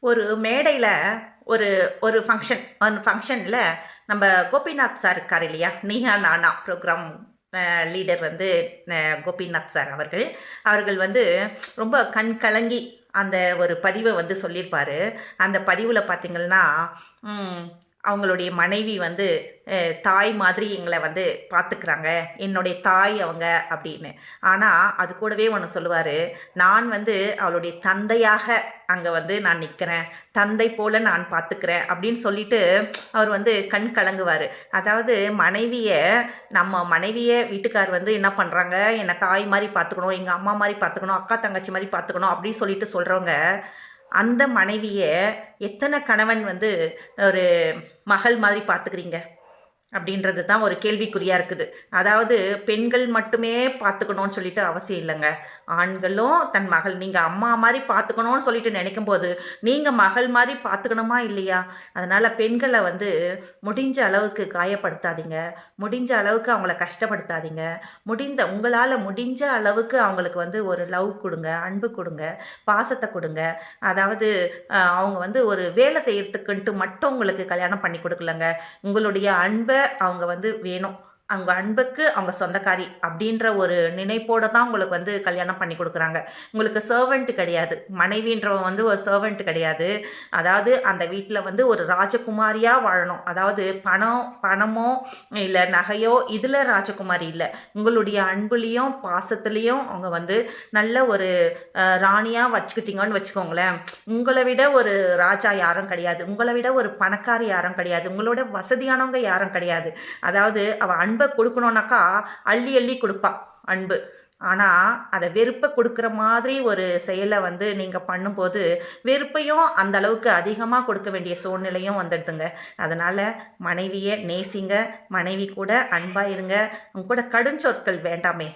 ஒரு மேடையில ஒரு ஒரு ஃபங்ஷன் அந்த ஃபங்ஷன்ல நம்ம கோபிநாத் சார் இருக்கார் இல்லையா? நீயா நானா ப்ரோக்ராம் லீடர் வந்து கோபிநாத் சார் அவர்கள். அவர்கள் வந்து ரொம்ப கண் கலங்கி அந்த ஒரு பதிவை வந்து சொல்லியிருப்பாரு. அந்த பதிவுல பார்த்தீங்கன்னா, ம் அவங்களுடைய மனைவி வந்து தாய் மாதிரி எங்கள வந்து பார்த்துக்கிறாங்க. என்னுடைய தாய் அவங்க அப்படின்னு. ஆனா, அது கூடவே ஒண்ணு சொல்லுவாரு. நான் வந்து அவளுடைய தந்தையாக அங்க வந்து நான் நிக்கிறேன். தந்தை போல நான் பார்த்துக்கிறேன் அப்படின்னு சொல்லிட்டு அவர் வந்து கண் கலங்குவாரு. அதாவது நம்ம மனைவிய வீட்டுக்கார் வந்து என்ன பண்றாங்க, என்ன தாய் மாரி பார்த்துக்கணும், எங்க அம்மா மாரி பார்த்துக்கணும், அக்கா தங்கச்சி மாரி பார்த்துக்கணும் அப்படின்னு சொல்லிட்டு சொல்றவங்க, அந்த மனைவிய எத்தன கணவன் வந்து ஒரு மகள் மாதிரி பார்த்துக்கிறீங்க? அப்படின்றது தான் ஒரு கேள்விக்குறியா இருக்குது. அதாவது பெண்கள் மட்டுமே பார்த்துக்கணும்னு சொல்லிட்டு அவசியம் இல்லங்க. ஆண்களும் தன் மகள் நீங்க அம்மா மாரி பார்த்துக்கணும்னு சொல்லிட்டு நெனைக்கும்போது, நீங்க மகள் மாரி பார்த்துக்கணுமா இல்லையா? அதனால பெண்கள வந்து முடிஞ்ச அளவுக்கு காயப்படுத்தாதீங்க. முடிஞ்ச அளவுக்கு அவங்கள கஷ்டப்படுத்தாதீங்க. உங்களால முடிஞ்ச அளவுக்கு அவங்களுக்கு வந்து ஒரு லவ் குடுங்க, அன்பு குடுங்க, பாசத்த குடுங்க. அதாவது அவங்க வந்து ஒரு வேலை செய்யறதுக்குன்ட்டு மட்டும் உங்களுக்கு கல்யாணம் பண்ணி குடுக்கலங்க. உங்களுடைய அன்ப அவங்க வந்து வேணும். அவங்க அன்புக்கு அவங்க சொந்தக்காரி அப்படின்ற ஒரு நினைப்போட தான் உங்களுக்கு வந்து கல்யாணம் பண்ணி குடுக்குறாங்க. உங்களுக்கு சர்வன்ட் கிடையாது. மனைவின்றவ வந்து ஒரு சர்வன்ட் கிடையாது. அதாவது அந்த வீட்ல வந்து ஒரு ராஜகுமாரியா வாழணும். அதாவது பணமோ இல்ல நகையோ இதுல ராஜகுமாரி இல்ல. உங்களுடைய அன்புலயும், பாசத்திலயும் அவங்க வந்து நல்ல ஒரு ராணியா வச்சுக்கிட்டீங்கன்னு வச்சுக்கோங்களேன். உங்கள விட ஒரு ராஜா யாரும் கிடையாது. உங்கள விட ஒரு பணக்காரி யாரும் கிடையாது. உங்களோட வசதியானவங்க யாரும் கிடையாது. அதாவது அவ அன்ப குடுக்கணும்னாக்கா, அள்ளி அள்ளி குடுப்பா அன்பு. ஆனா, அத வெறுப்ப குடுக்குற மாதிரி ஒரு செயல வந்து நீங்க பண்ணும்போது, வெறுப்பையும் அந்த அளவுக்கு அதிகமா கொடுக்க வேண்டிய சூழ்நிலையும் வந்துடுதுங்க. அதனால மனைவிய நேசிங்க. மனைவி கூட அன்பா இருங்க. உங்க கூட கடுஞ்சொற்கள் வேண்டாமே!